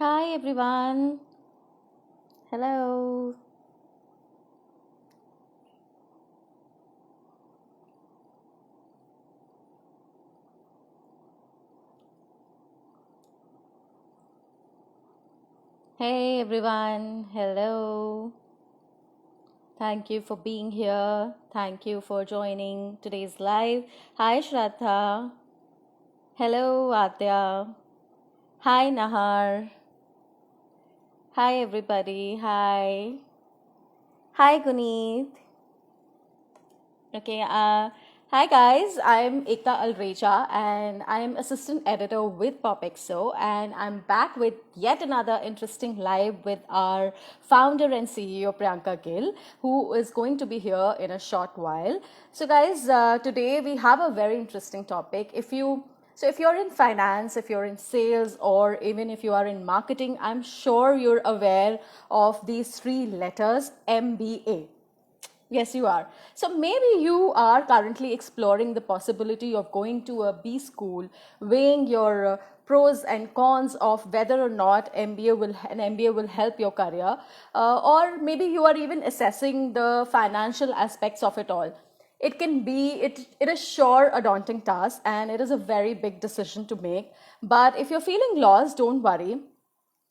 Hi everyone. Hello. Hey everyone. Hello. Thank you for being here. Thank you for joining today's live. Hi Shraddha. Hello Adya. Hi Nahar. Hi everybody. Hi. Hi Guneet. Okay, hi guys, I'm Ekta Alreja and I'm assistant editor with PopXO and I'm back with yet another interesting live with our founder and CEO Priyanka Gill, who is going to be here in a short while. So guys, today we have a very interesting topic. If you're in finance, if you're in sales, or even if you are in marketing, I'm sure you're aware of these three letters MBA. Yes, you are. So maybe you are currently exploring the possibility of going to a B school, weighing your pros and cons of whether or not an MBA will help your career, or maybe you are even assessing the financial aspects of it all. It is sure a daunting task and it is a very big decision to make. But if you're feeling lost, don't worry.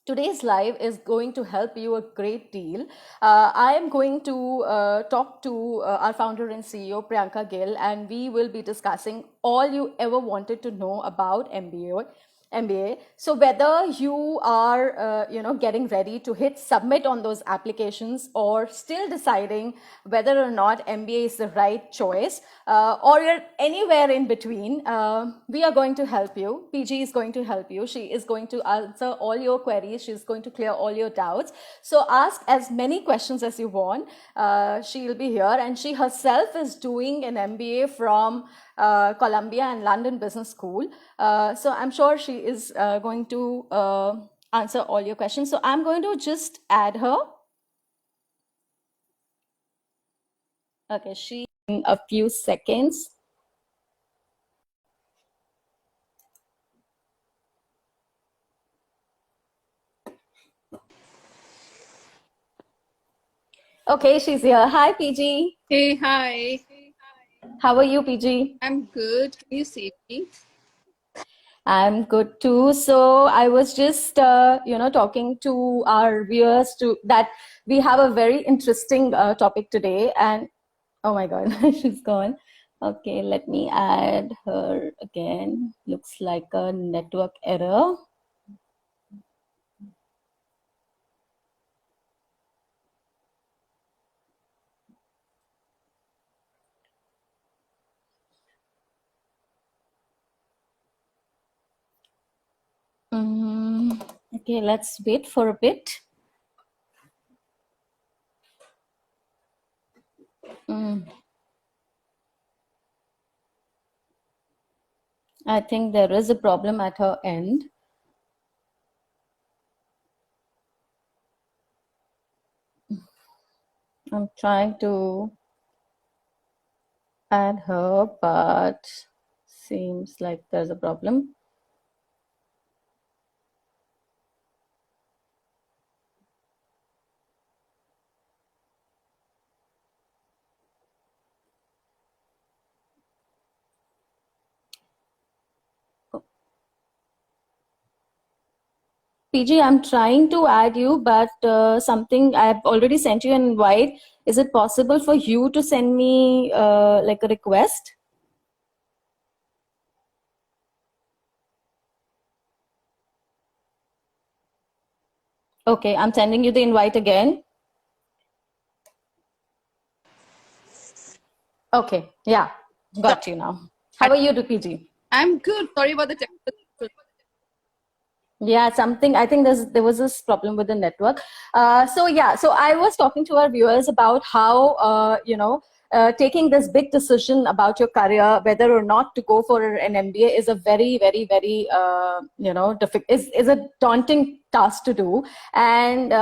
Today's live is going to help you a great deal. I am going to talk to our founder and CEO, Priyanka Gill, and we will be discussing all you ever wanted to know about MBA. So whether you are, getting ready to hit submit on those applications or still deciding whether or not MBA is the right choice, or you're anywhere in between, we are going to help you. PG is going to help you. She is going to answer all your queries. She's going to clear all your doubts. So ask as many questions as you want. She'll be here, and she herself is doing an MBA from Columbia and London Business School. So I'm sure she is going to answer all your questions. So I'm going to just add her. Okay, she in a few seconds. Okay, she's here. Hi, PG. Hey, hi. How are you, PG? I'm good. Can you see me? I'm good too. So I was just, talking to our viewers to that we have a very interesting topic today. And oh my God, she's gone. Okay, let me add her again. Looks like a network error. Okay, let's wait for a bit. I think there is a problem at her end. I'm trying to add her, but seems like there's a problem. PG, I'm trying to add you, but something I've already sent you an invite. Is it possible for you to send me like a request? Okay, I'm sending you the invite again. Okay, yeah, got you now. How are you, PG? I'm good. Sorry about the technical. Yeah, something. I think there was this problem with the network. So I was talking to our viewers about how taking this big decision about your career, whether or not to go for an MBA, is a very, very, very, is a daunting task to do. And,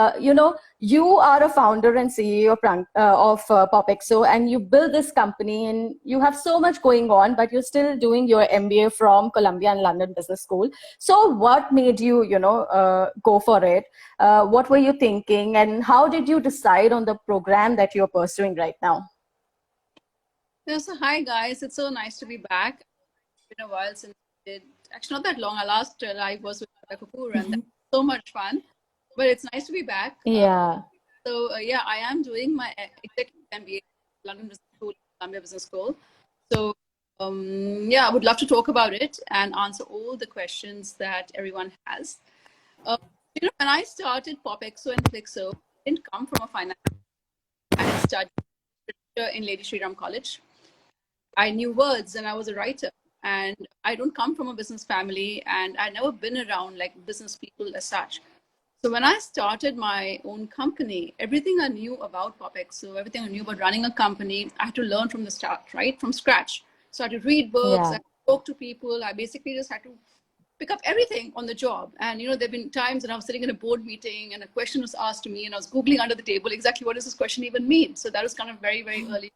you are a founder and CEO of Popexo, and you build this company, and you have so much going on, but you're still doing your MBA from Columbia and London Business School. So what made you, go for it? What were you thinking, and how did you decide on the program that you're pursuing right now? Yeah, so hi guys, it's so nice to be back. It's been a while since we did, actually not that long. Our last live was with Shraddha Kapoor, and that's so much fun. But it's nice to be back. Yeah. Yeah, I am doing my executive MBA, London Business School, Columbia Business School. So yeah, I would love to talk about it and answer all the questions that everyone has. When I started Popexo and Flixo, I didn't come from a finance. I had studied in Lady Shri Ram College. I knew words and I was a writer. And I don't come from a business family, and I'd never been around like business people as such. So when I started my own company, everything I knew about Popexo, everything I knew about running a company, I had to learn from the start, right? From scratch. So I had to read books, Yeah. I spoke to people. I basically just had to pick up everything on the job. And there have been times when I was sitting in a board meeting and a question was asked to me, and I was Googling under the table exactly what does this question even mean. So that was kind of very, very early.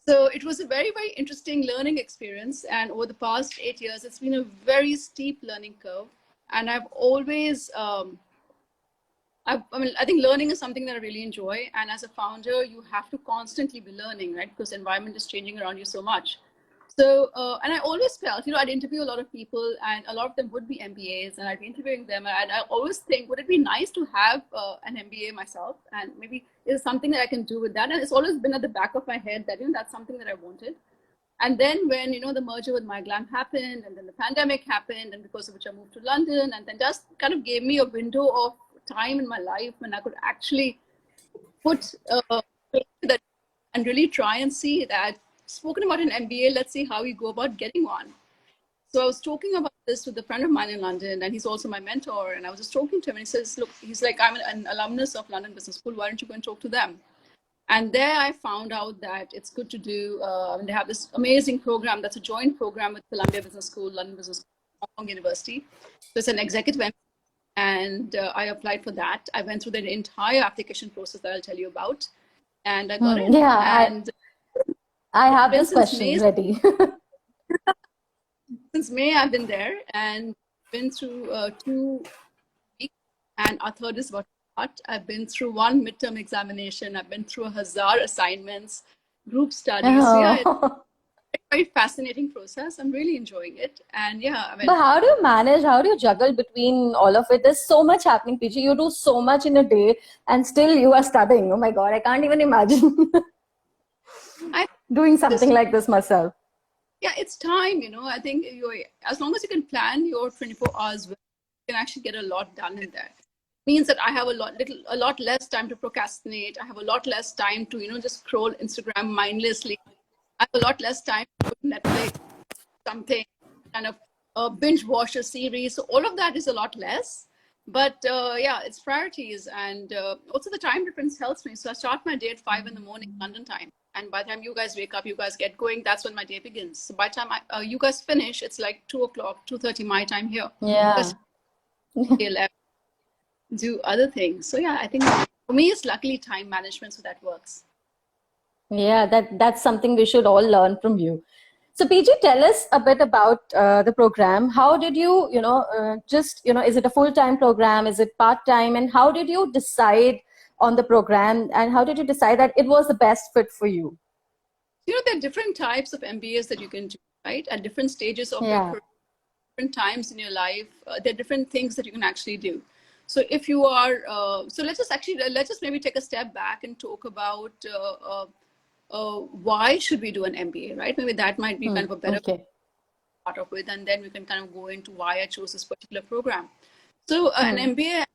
So it was a very, very interesting learning experience. And over the past 8 years, it's been a very steep learning curve. And I've always, I think learning is something that I really enjoy. And as a founder, you have to constantly be learning, right? Because the environment is changing around you so much. So, and I always felt, I'd interview a lot of people, and a lot of them would be MBAs, and I'd be interviewing them. And I always think, would it be nice to have an MBA myself? And maybe is something that I can do with that. And it's always been at the back of my head that, that's something that I wanted. And then when, the merger with MyGlam happened, and then the pandemic happened, and because of which I moved to London, and then just kind of gave me a window of time in my life when I could actually put that and really try and see that, spoken about an MBA, let's see how you go about getting one. So I was talking about this with a friend of mine in London, and he's also my mentor. And I was just talking to him, and he says, look, he's like, I'm an alumnus of London Business School. Why don't you go and talk to them? And there I found out that it's good to do, they have this amazing program that's a joint program with Columbia Business School, London Business School, Hong Kong University. So it's an executive MBA, and I applied for that. I went through the entire application process that I'll tell you about, and I got in. Yeah, And I have been this since question May. ready. Since May, I've been there and been through 2 weeks, and our third is about to start. I've been through one midterm examination. I've been through 1,000 assignments, group studies. So yeah, it's Oh. a very fascinating process. I'm really enjoying it. And yeah, I mean, But how do you manage? How do you juggle between all of it? There's so much happening, PG. You do so much in a day, and still you are studying. Oh my God, I can't even imagine I doing something just, like this myself. yeah, it's time, I think as long as you can plan your 24 hours, you can actually get a lot done in there. Means that I have a lot less time to procrastinate. I have a lot less time to, just scroll Instagram mindlessly. I have a lot less time to put Netflix, something, kind of binge watch a series. So all of that is a lot less. But yeah, it's priorities. And also the time difference helps me. So I start my day at 5 in the morning, London time. And by the time you guys wake up, you guys get going, that's when my day begins. So by the time you guys finish, it's like 2 o'clock, 2:30 my time here. Yeah. Just do other things. So yeah, I think for me, it's luckily time management. So that works. Yeah, that's something we should all learn from you. So, PG, tell us a bit about the program. How did you, is it a full-time program? Is it part-time? And how did you decide on the program? And how did you decide that it was the best fit for you? There are different types of MBAs that you can do, right? At different stages of your Yeah. career, different times in your life, there are different things that you can actually do. So if you are, so let's just maybe take a step back and talk about why should we do an MBA, right? Maybe that might be kind of a better Okay. part of it, and then we can kind of go into why I chose this particular program. So an MBA,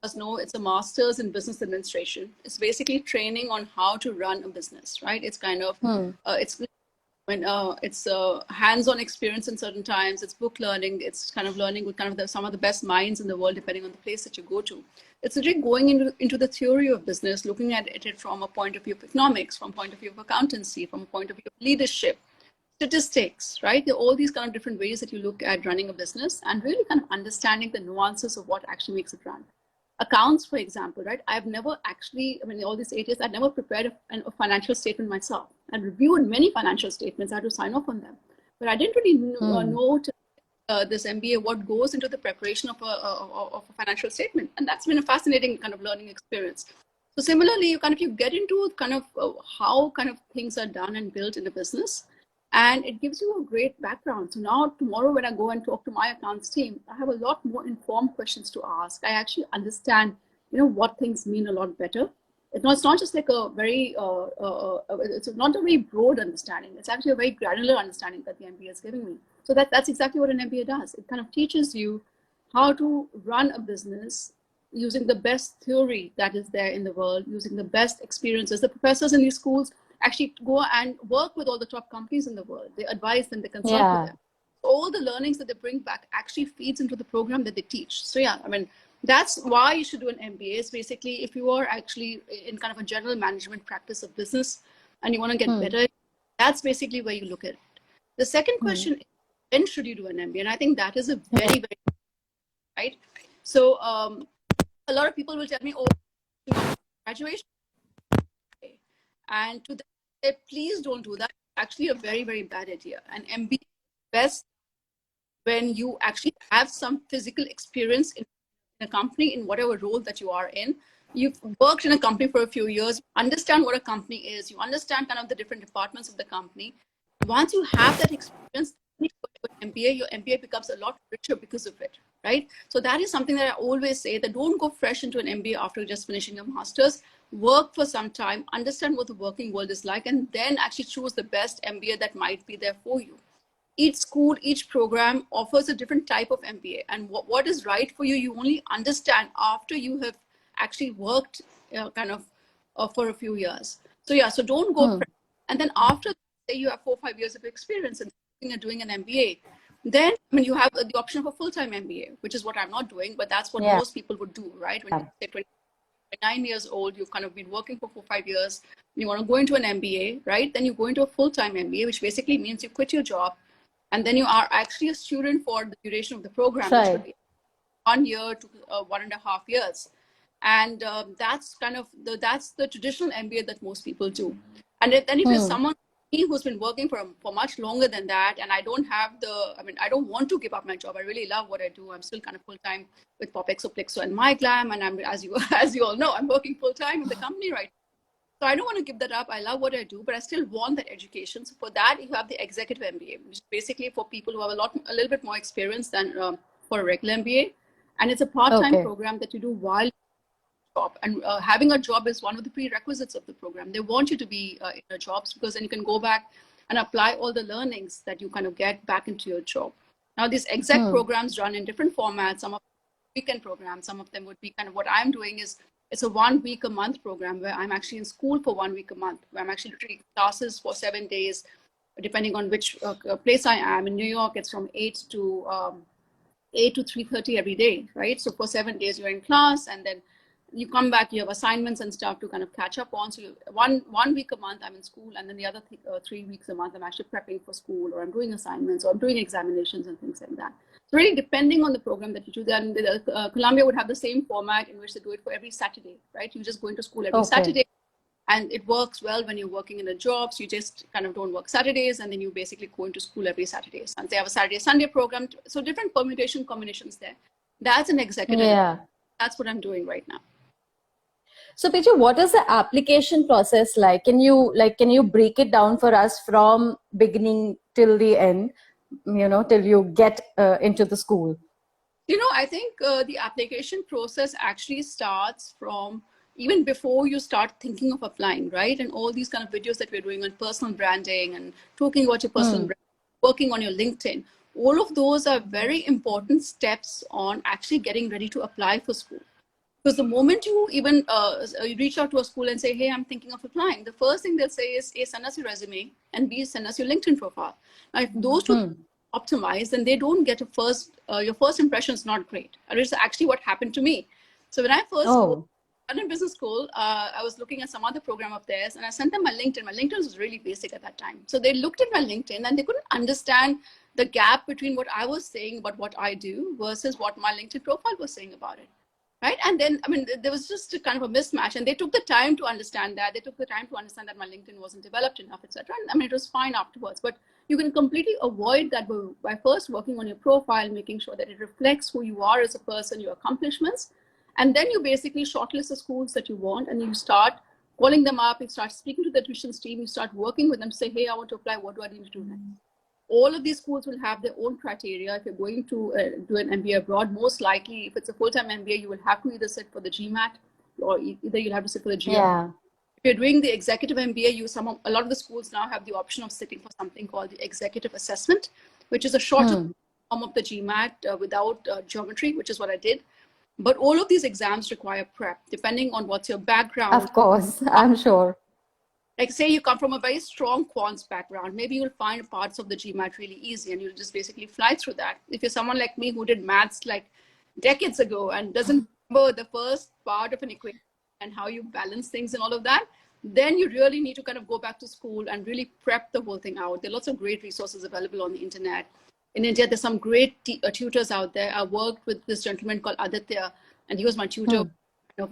as know, it's a master's in business administration. It's basically training on how to run a business, right? It's kind of it's When it's hands-on experience in certain times, it's book learning, it's kind of learning with kind of some of the best minds in the world, depending on the place that you go to. It's really going into the theory of business, looking at it from a point of view of economics, from a point of view of accountancy, from a point of view of leadership, statistics, right? There are all these kind of different ways that you look at running a business and really kind of understanding the nuances of what actually makes it run. Accounts, for example, right? I've never actually, I mean, all these 8 years, I've never prepared a financial statement myself. I reviewed many financial statements. I had to sign off on them. But I didn't really know this MBA what goes into the preparation of a financial statement. And that's been a fascinating kind of learning experience. So similarly, you get into kind of how kind of things are done and built in a business, and it gives you a great background. So now tomorrow when I go and talk to my accounts team, I have a lot more informed questions to ask. I actually understand, what things mean a lot better. It's not just like a very, it's not a very broad understanding. It's actually a very granular understanding that the MBA is giving me. So that's exactly what an MBA does. It kind of teaches you how to run a business using the best theory that is there in the world, using the best experiences. The professors in these schools actually go and work with all the top companies in the world. They advise them, they consult with them. All the learnings that they bring back actually feeds into the program that they teach. So yeah, I mean, that's why you should do an MBA. Is basically if you are actually in kind of a general management practice of business and you want to get better, that's basically where you look at it. The second question is, when should you do an MBA? And I think that is a very, very, right? So a lot of people will tell me, oh, graduation. And to them, say, please don't do that. It's actually a very, very bad idea. An MBA is best when you actually have some physical experience in a company, in whatever role that you are in. You've worked in a company for a few years, understand what a company is, you understand kind of the different departments of the company. Once you have that experience, your MBA becomes a lot richer because of it, right? So that is something that I always say, that don't go fresh into an MBA after just finishing your master's. Work for some time, understand what the working world is like, and then actually choose the best MBA that might be there for you. Each school, each program offers a different type of MBA, and what is right for you, you only understand after you have actually worked for a few years. So yeah, so don't go fresh. And then after, say you have 4 or 5 years of experience and doing an MBA, then I mean you have the option of a full-time MBA, which is what I'm not doing, but that's what most people would do, right? When you say 29 years old, you've kind of been working for 4 or 5 years, you want to go into an MBA, right? Then you go into a full-time MBA, which basically means you quit your job, and then you are actually a student for the duration of the program, which could be 1 year to 1.5 years. And that's kind of that's the traditional MBA that most people do. And then if there's someone who's been working for much longer than that, and I don't have I don't want to give up my job. I really love what I do. I'm still kind of full-time with Popexo, Plexo, and MyGlam, and I'm, as you all know, I'm working full-time in the company right now. So I don't want to give that up. I love what I do, but I still want that education. So for that, you have the executive MBA, which is basically for people who have a little bit more experience than for a regular MBA. And it's a part-time program that you do while job. And having a job is one of the prerequisites of the program. They want you to be in your jobs, because then you can go back and apply all the learnings that you kind of get back into your job. Now, these exec programs run in different formats. Some of them weekend programs, some of them would be kind of what I'm doing is, it's a 1 week a month program where I'm actually in school for 1 week a month, where I'm actually taking classes for 7 days, depending on which place I am. In New York, it's from 8 to 3:30 every day, right? So for 7 days you're in class, and then you come back, you have assignments and stuff to kind of catch up on. So one week a month I'm in school, and then the other 3 weeks a month I'm actually prepping for school, or I'm doing assignments, or I'm doing examinations and things like that. So really depending on the program that you do, then Columbia would have the same format in which they do it for every Saturday, right? You just go into school every Saturday, and it works well when you're working in a job. So you just kind of don't work Saturdays, and then you basically go into school every Saturday. And they have a Saturday, Sunday program. So different combinations there. That's an executive. Yeah. That's what I'm doing right now. So, Peter, what is the application process like? Can you break it down for us from beginning till the end, till you get into the school? I think the application process actually starts from even before you start thinking of applying, right? And all these kind of videos that we're doing on personal branding and talking about your personal brand, working on your LinkedIn, all of those are very important steps on actually getting ready to apply for school. Because the moment you even you reach out to a school and say, hey, I'm thinking of applying, the first thing they'll say is, A, send us your resume, and B, send us your LinkedIn profile. Now, if those two optimize, then they don't get your first impression is not great. And it's actually what happened to me. So when I first go Oh, in business school, I was looking at some other program of theirs, and I sent them my LinkedIn. My LinkedIn was really basic at that time. So they looked at my LinkedIn and they couldn't understand the gap between what I was saying about what I do versus what my LinkedIn profile was saying about it. Right. And then, I mean, there was just a kind of a mismatch, and they took the time to understand that. They took the time to understand that my LinkedIn wasn't developed enough, etc. And I mean, it was fine afterwards, but you can completely avoid that by first working on your profile, making sure that it reflects who you are as a person, your accomplishments. And then you basically shortlist the schools that you want, and you start calling them up, you start speaking to the admissions team, you start working with them, say, hey, I want to apply, what do I need to do next? All of these schools will have their own criteria. If you're going to do an MBA abroad, most likely, if it's a full-time MBA, you will have to either sit for the GMAT, or either you'll have to sit for the GM. yeah. If you're doing the executive MBA, a lot of the schools now have the option of sitting for something called the executive assessment, which is a shorter form of the GMAT without geometry, which is what I did. But all of these exams require prep, depending on what's your background. Of course, I'm sure. Like, say you come from a very strong quants background, maybe you'll find parts of the GMAT really easy and you'll just basically fly through that. If you're someone like me who did maths like decades ago and doesn't remember the first part of an equation and how you balance things and all of that, then you really need to kind of go back to school and really prep the whole thing out. There are lots of great resources available on the internet. In India, there's some great tutors out there. I worked with this gentleman called Aditya, and he was my tutor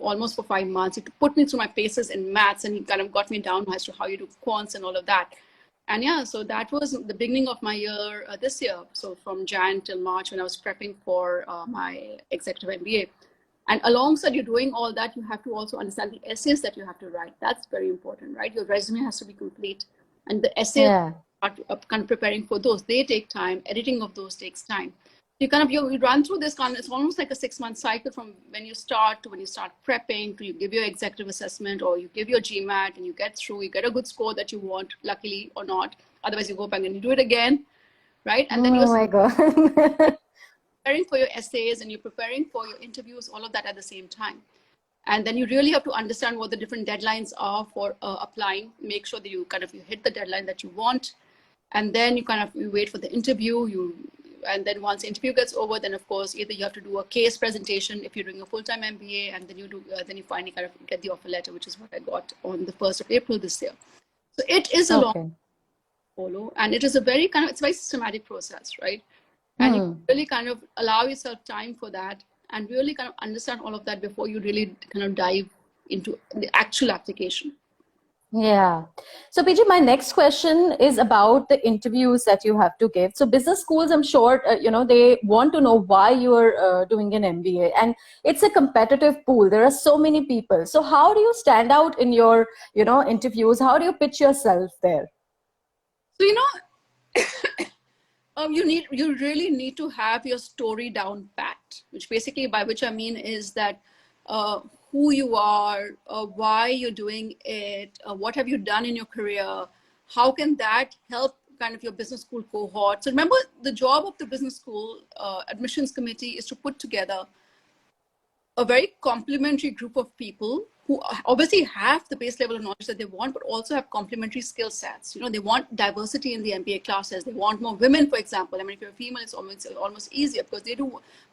almost for 5 months. He put me through my paces in maths, and he kind of got me down as to how you do quants and all of that. And yeah, so that was the beginning of my year this year. So from Jan till March, when I was prepping for my executive MBA. And alongside you doing all that, you have to also understand the essays that you have to write. That's very important, right? Your resume has to be complete. And the essays, Yeah. kind of preparing for those, they take time. Editing of those takes time. You run through this it's almost like a 6-month cycle from when you start to when you start prepping to you give your executive assessment or you give your GMAT and you get through, you get a good score that you want, luckily or not. Otherwise you go back and you do it again, right? And then Oh you're my God. preparing for your essays and you're preparing for your interviews, all of that at the same time. And then you really have to understand what the different deadlines are for applying, make sure that you hit the deadline that you want. And then you wait for the interview, and then once the interview gets over, then of course, either you have to do a case presentation if you're doing a full-time MBA, and then you finally kind of get the offer letter, which is what I got on the 1st of April this year. So it is a long Okay. follow, and it is it's a very systematic process, right? And you really kind of allow yourself time for that and really kind of understand all of that before you really kind of dive into the actual application. Yeah. So, PG, my next question is about the interviews that you have to give. So, business schools, I'm sure, they want to know why you're doing an MBA, and it's a competitive pool. There are so many people. So, how do you stand out in your, interviews? How do you pitch yourself there? So, you really need to have your story down pat, which basically by which I mean is that who you are, why you're doing it, what have you done in your career, how can that help kind of your business school cohort. So remember, the job of the business school admissions committee is to put together a very complementary group of people who obviously have the base level of knowledge that they want, but also have complementary skill sets. They want diversity in the MBA classes. They want more women, for example. I mean, if you're a female, it's almost easier because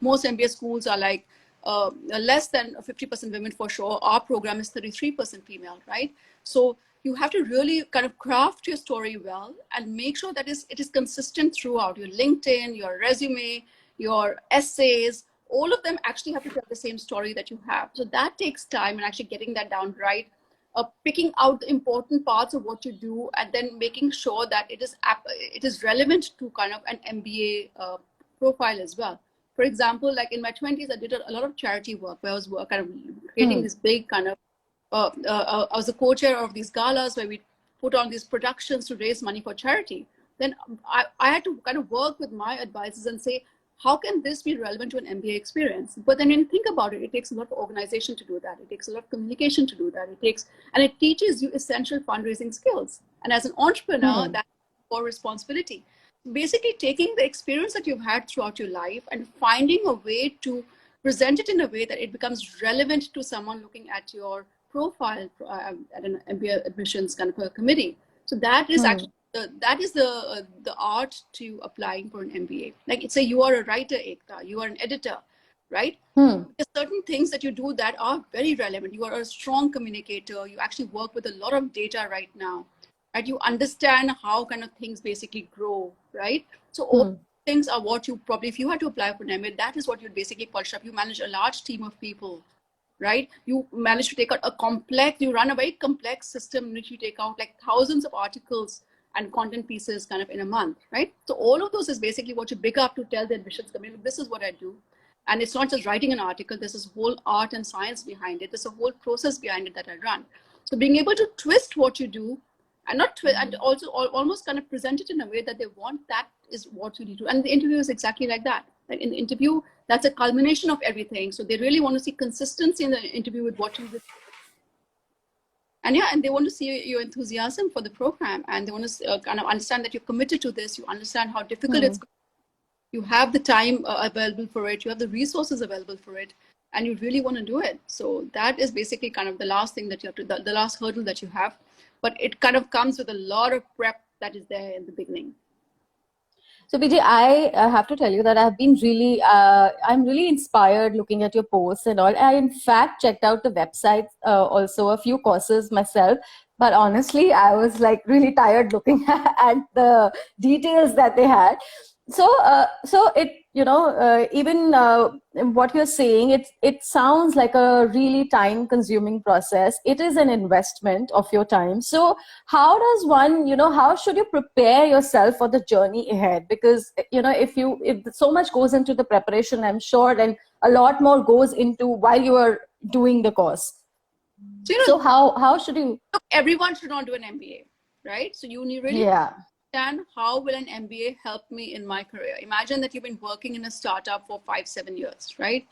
most MBA schools are like less than 50% women for sure. Our program is 33% female, right? So you have to really kind of craft your story well and make sure that it is consistent throughout your LinkedIn, your resume, your essays. All of them actually have to tell the same story that you have. So that takes time and actually getting that down right, picking out the important parts of what you do, and then making sure that it is relevant to kind of an MBA profile as well. For example, like in my 20s, I did a lot of charity work where I was kind of creating this big kind of, I was the co-chair of these galas where we put on these productions to raise money for charity. Then I had to kind of work with my advisors and say, how can this be relevant to an MBA experience? But then when you think about it, it takes a lot of organization to do that. It takes a lot of communication to do that. And it teaches you essential fundraising skills. And as an entrepreneur, that's your responsibility. Basically taking the experience that you've had throughout your life and finding a way to present it in a way that it becomes relevant to someone looking at your profile at an MBA admissions kind of a committee. So that is actually the art to applying for an MBA. Like, say you are a writer, Ekta, you are an editor, right? There's certain things that you do that are very relevant. You are a strong communicator. You actually work with a lot of data right now, right? You understand how kind of things basically grow, right? So all things are what you probably, if you had to apply for an MBA, that is what you'd basically polish up. You manage a large team of people, right? You manage to take out a complex, you run a very complex system in which you take out like thousands of articles and content pieces kind of in a month, right? So all of those is basically what you pick up to tell the admissions committee, this is what I do. And it's not just writing an article, there's this whole art and science behind it. There's a whole process behind it that I run. So being able to twist what you do and not twist, and also almost kind of present it in a way that they want, that is what you need to. And the interview is exactly like that. Like in the interview, that's a culmination of everything. So they really want to see consistency in the interview with what you did. And yeah, and they want to see your enthusiasm for the program, and they want to kind of understand that you're committed to this. You understand how difficult it's. You have the time available for it. You have the resources available for it, and you really want to do it. So that is basically kind of the last thing that you have to, the last hurdle that you have. But it kind of comes with a lot of prep that is there in the beginning. So BJ, I have to tell you that I've been really, I'm really inspired looking at your posts and all. I in fact checked out the website, also a few courses myself. But honestly, I was like really tired looking at the details that they had. So it, even what you're saying, it sounds like a really time-consuming process. It is an investment of your time. So how does one, how should you prepare yourself for the journey ahead? Because if so much goes into the preparation, I'm sure, then a lot more goes into while you are doing the course. So how should you? Look, everyone should not do an MBA, right? So you need really. Yeah. Understand how will an MBA help me in my career? Imagine that you've been working in a startup for 5-7 years, right?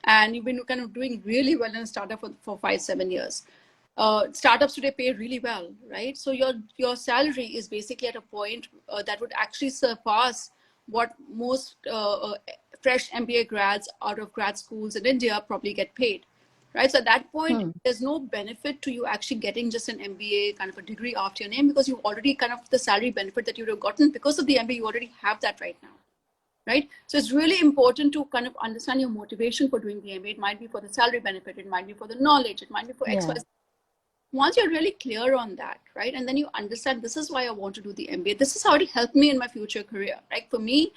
And you've been kind of doing really well in a startup for 5-7 years. Startups today pay really well, right? So your salary is basically at a point that would actually surpass what most fresh MBA grads out of grad schools in India probably get paid. Right. So at that point, there's no benefit to you actually getting just an MBA kind of a degree after your name, because you already kind of the salary benefit that you would have gotten because of the MBA, you already have that right now. Right. So it's really important to kind of understand your motivation for doing the MBA. It might be for the salary benefit. It might be for the knowledge. It might be for X, Y, Z. Once you're really clear on that, right, and then you understand this is why I want to do the MBA. This is how it helped me in my future career. Right. For me,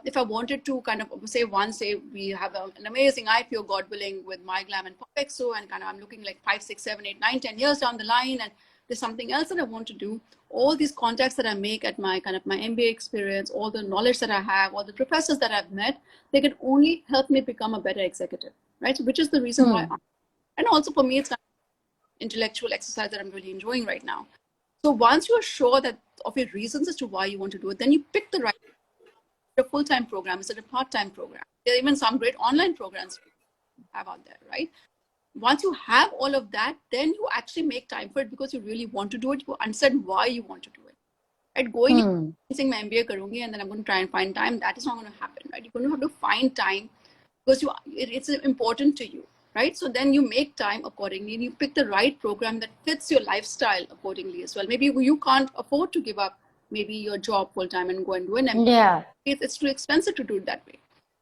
if I wanted to kind of say we have an amazing IPO, God willing, with MyGlam and Popexo, and kind of I'm looking like 5, 6, 7, 8, 9, 10 years down the line, and there's something else that I want to do. All these contacts that I make at my kind of my MBA experience, all the knowledge that I have, all the professors that I've met, they can only help me become a better executive, right? So which is the reason why, and also for me, it's kind of intellectual exercise that I'm really enjoying right now. So once you are sure that of your reasons as to why you want to do it, then you pick the right. A full-time program, is it a part-time program? There are even some great online programs you have out there, right? Once you have all of that, then you actually make time for it because you really want to do it. You understand why you want to do it. Right? Going saying my MBA karungi and then I'm going to try and find time, that is not going to happen, right? You're going to have to find time because it's important to you, right? So then you make time accordingly and you pick the right program that fits your lifestyle accordingly as well. Maybe you can't afford to give up maybe your job full time and go and do an MBA. Yeah. It's too expensive to do it that way.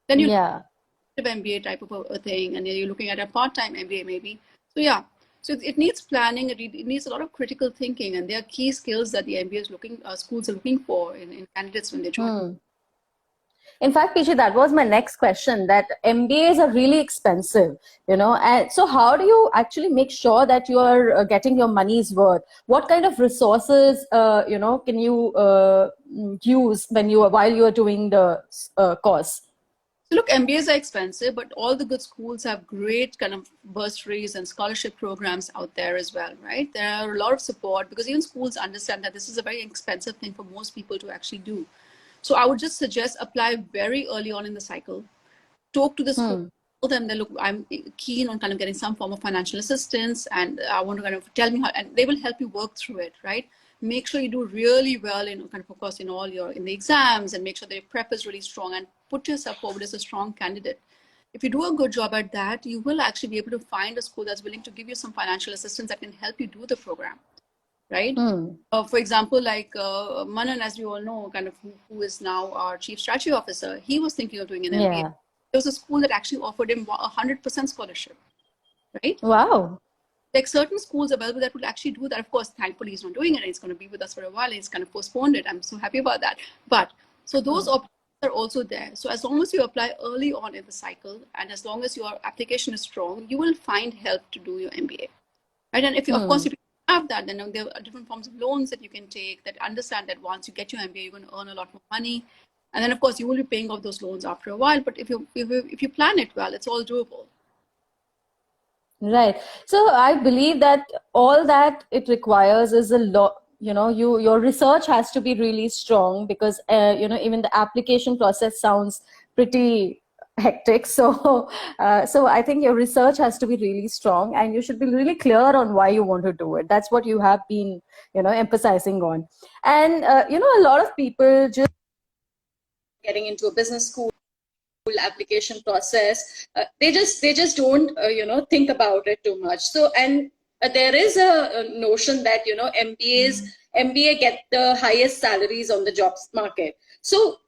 Then you have MBA type of a thing, and you're looking at a part-time MBA maybe. So yeah, so it needs planning. It needs a lot of critical thinking, and there are key skills that the MBA schools are looking for in candidates when they join. In fact, PG, that was my next question, that MBAs are really expensive, and so how do you actually make sure that you are getting your money's worth? What kind of resources, can you use while you are doing the course? So look, MBAs are expensive, but all the good schools have great kind of bursaries and scholarship programs out there as well, right? There are a lot of support because even schools understand that this is a very expensive thing for most people to actually do. So I would just suggest apply very early on in the cycle. Talk to the school, tell them that, look, I'm keen on kind of getting some form of financial assistance and I want to kind of tell me how, and they will help you work through it, right? Make sure you do really well in kind of focus in the exams and make sure that your prep is really strong and put yourself forward as a strong candidate. if you do a good job at that, you will actually be able to find a school that's willing to give you some financial assistance that can help you do the program, right? For example, like Manan, as you all know, kind of who is now our chief strategy officer, he was thinking of doing an MBA. Yeah. There was a school that actually offered him 100% scholarship, right? Wow. Like certain schools available that would actually do that. Of course, thankfully he's not doing it. He's going to be with us for a while. He's kind of postponed it. I'm so happy about that. But so those opportunities are also there. So as long as you apply early on in the cycle, and as long as your application is strong, you will find help to do your MBA, right? And if you, of course, if you have that, then there are different forms of loans that you can take that understand that once you get your MBA, you're going to earn a lot more money. And then, of course, you will be paying off those loans after a while. But if you plan it well, it's all doable. Right. So I believe that all that it requires is a lot, your research has to be really strong because, even the application process sounds pretty hectic. So, so I think your research has to be really strong and you should be really clear on why you want to do it. That's what you have been, emphasizing on. And, a lot of people just getting into a business school application process, they just don't think about it too much. So and there is a notion that MBA get the highest salaries on the jobs market. So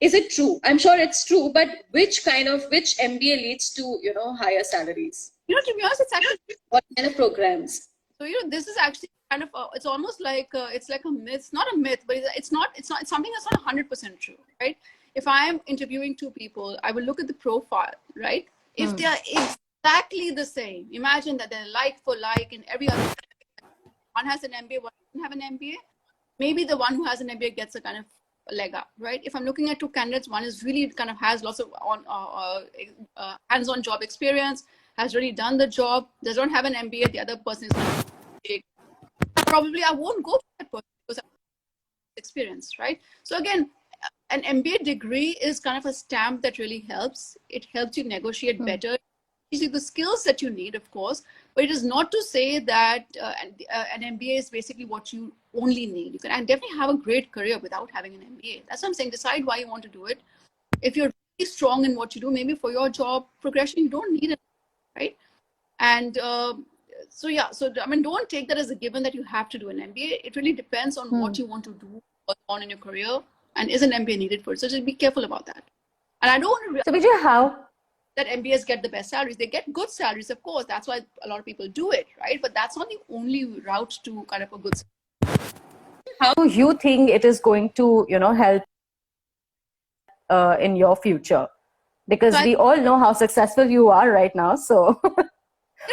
is it true? I'm sure it's true, but which MBA leads to higher salaries? To be honest, it's actually what kind of programs? So this is actually kind of it's almost like it's like a myth. It's not a myth, but it's something that's not 100% true, right? If I am interviewing two people, I will look at the profile, right? If they are exactly the same, imagine that they're like for like in every other. One has an MBA, one doesn't have an MBA. Maybe the one who has an MBA gets a kind of leg up, right? If I'm looking at two candidates, one is really kind of has lots of hands-on job experience, has really done the job, they don't have an MBA, the other person is probably I won't go for that person because I have experience, right? So again, an MBA degree is kind of a stamp that really helps. It helps you negotiate better. It gives you the skills that you need, of course, but it is not to say that an MBA is basically what you only need. You can definitely have a great career without having an MBA. That's what I'm saying. Decide why you want to do it. If you're really strong in what you do, maybe for your job progression, you don't need it, right? And so I mean, don't take that as a given that you have to do an MBA. It really depends on what you want to do on in your career, and is an MBA needed for it. So just be careful about that. And I don't want to. So Vijay, how that MBAs get the best salaries? They get good salaries, of course. That's why a lot of people do it, right? But that's not the only route to kind of a good. How do you think it is going to help in your future? Because we all know how successful you are right now. So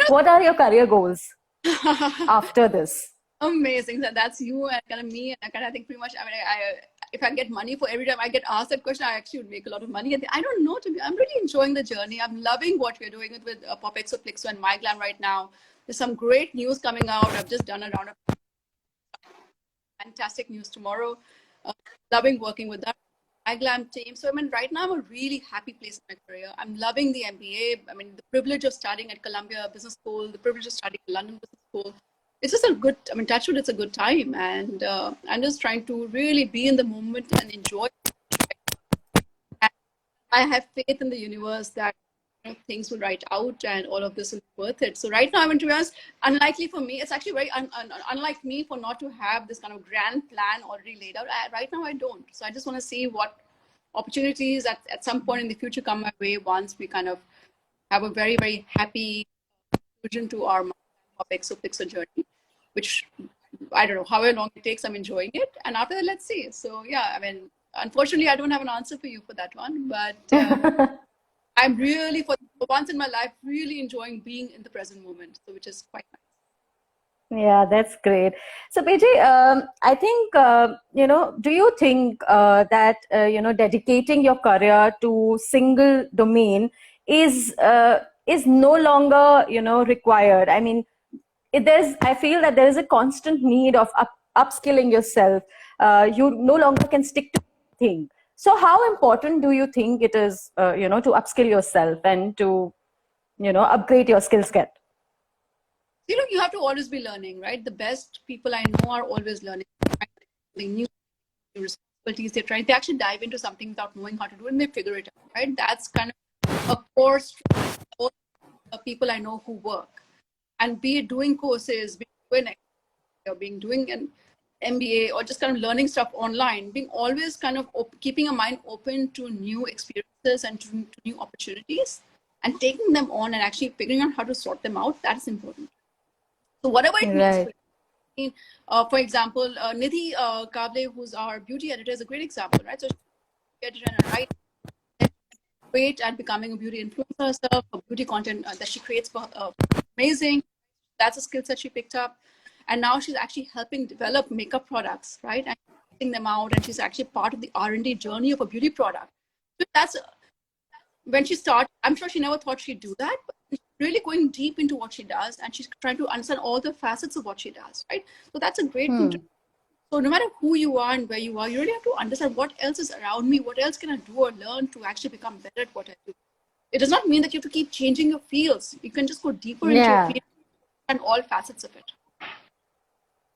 what are your career goals after this? Amazing. That's you and kind of me. And I think pretty much, I mean, if I get money for every time I get asked that question, I actually would make a lot of money. And I don't know, I'm really enjoying the journey. I'm loving what we're doing with Popexo, Plixo and MyGlam right now. There's some great news coming out. I've just done a round of fantastic news tomorrow. Loving working with that MyGlam team. So I mean, right now I'm a really happy place in my career. I'm loving the MBA. I mean, the privilege of studying at Columbia Business School, the privilege of studying at London Business School. It's just a good, I mean, touch wood, it's a good time. And I'm just trying to really be in the moment and enjoy it. And I have faith in the universe that things will write out and all of this will be worth it. So right now, I mean, to be honest, unlikely for me, it's actually very unlike me for not to have this kind of grand plan already laid out. Right now, I don't. So I just want to see what opportunities at some point in the future come my way once we kind of have a very, very happy conclusion to our Pixel journey, which I don't know however long it takes. I'm enjoying it, and after that, let's see. So yeah, I mean, unfortunately, I don't have an answer for you for that one, but I'm really for once in my life really enjoying being in the present moment, so which is quite nice. Yeah, that's great. So, PJ, I think, do you think that, dedicating your career to single domain is no longer, required? I mean, I feel that there is a constant need of upskilling yourself. You no longer can stick to thing. So how important do you think it is, to upskill yourself and to, upgrade your skill set? You have to always be learning, right? The best people I know are always learning. New responsibilities they actually dive into something without knowing how to do it and they figure it out, right? That's kind of a course for all people I know who work, and be it doing courses, be it doing, or being doing an MBA, or just kind of learning stuff online, being always kind of keeping a mind open to new experiences and to new opportunities, and taking them on and actually figuring out how to sort them out. That is important. So whatever it means Right. for you. For example, Nidhi Kable, who's our beauty editor, is a great example, right? So she's editor and a writer, great at becoming a beauty influencer herself. Her beauty content that she creates for amazing. That's a skill set she picked up, and now she's actually helping develop makeup products, right? And testing them out, and she's actually part of the R&D journey of a beauty product. So that's when she started. I'm sure she never thought she'd do that, but she's really going deep into what she does, and she's trying to understand all the facets of what she does, right? So that's a great thing to. So no matter who you are and where you are, you really have to understand what else is around me, what else can I do or learn to actually become better at what I do. It does not mean that you have to keep changing your fields. You can just go deeper into your Yeah. field and all facets of it.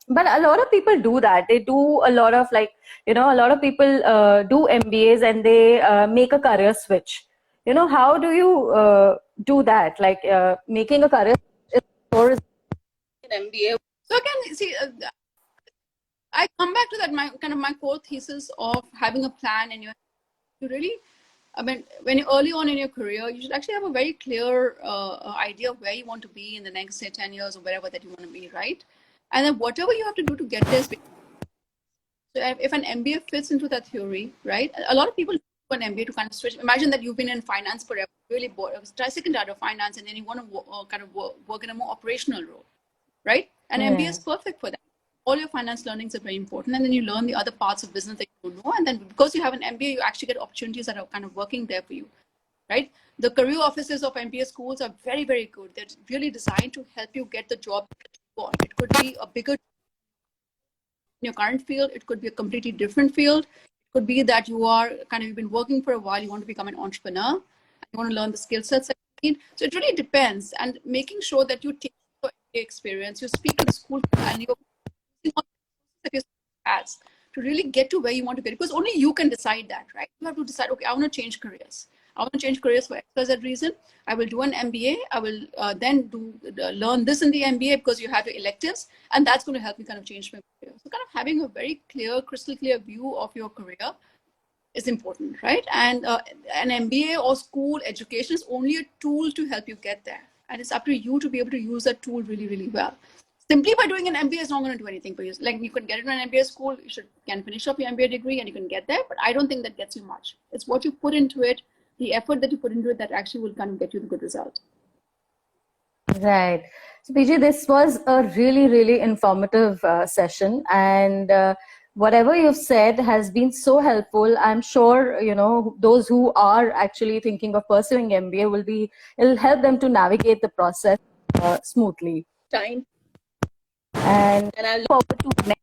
But a lot of people do that. They do a lot of, like, a lot of people do MBAs and they make a career switch. How do you do that? Like, making a career switch is an MBA. So again, see, I come back to that my core thesis of having a plan, and you really, I mean, when you're early on in your career, you should actually have a very clear idea of where you want to be in the next, say, 10 years or wherever that you want to be, right? And then whatever you have to do to get there. So if an MBA fits into that theory, right? A lot of people do an MBA to kind of switch. Imagine that you've been in finance forever, really bored, try second out of finance, and then you want to kind of work in a more operational role, right? And MBA is perfect for that. All your finance learnings are very important, and then you learn the other parts of business that you don't know, and then because you have an MBA, you actually get opportunities that are kind of working there for you, right? The career offices of MBA schools are very, very good. They're really designed to help you get the job that you want. It could be a bigger in your current field, it could be a completely different field. It could be that you are kind of, you've been working for a while, you want to become an entrepreneur, you want to learn the skill sets that you need. So it really depends, and making sure that you take your MBA experience, you speak to the school, and you're using all the that your school has to really get to where you want to get, because only you can decide that, right? You have to decide, okay, I want to change careers. I want to change careers for XYZ reason. I will do an MBA. I will then learn this in the MBA because you have your electives, and that's going to help me kind of change my career. So kind of having a very clear, crystal clear view of your career is important, right? And an MBA or school education is only a tool to help you get there, and it's up to you to be able to use that tool really, really well. Simply by doing an MBA is not going to do anything for you. Like, you can get into an MBA school, you can finish up your MBA degree, and you can get there. But I don't think that gets you much. It's what you put into it, the effort that you put into it, that actually will kind of get you the good result. Right. So, PG, this was a really, really informative session, and whatever you've said has been so helpful. I'm sure those who are actually thinking of pursuing MBA it'll help them to navigate the process smoothly. Time. And I look forward to next.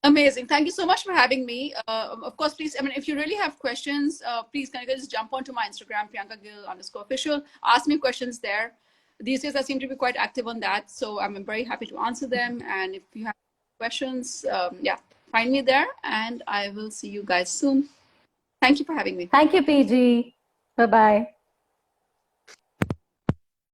Amazing. Thank you so much for having me. Of course, please, I mean, if you really have questions, please can you just jump onto my Instagram, @PriyankaGill_official. Ask me questions there. These days, I seem to be quite active on that. So I'm very happy to answer them. And if you have questions, yeah, find me there, and I will see you guys soon. Thank you for having me. Thank you, PG. Bye-bye.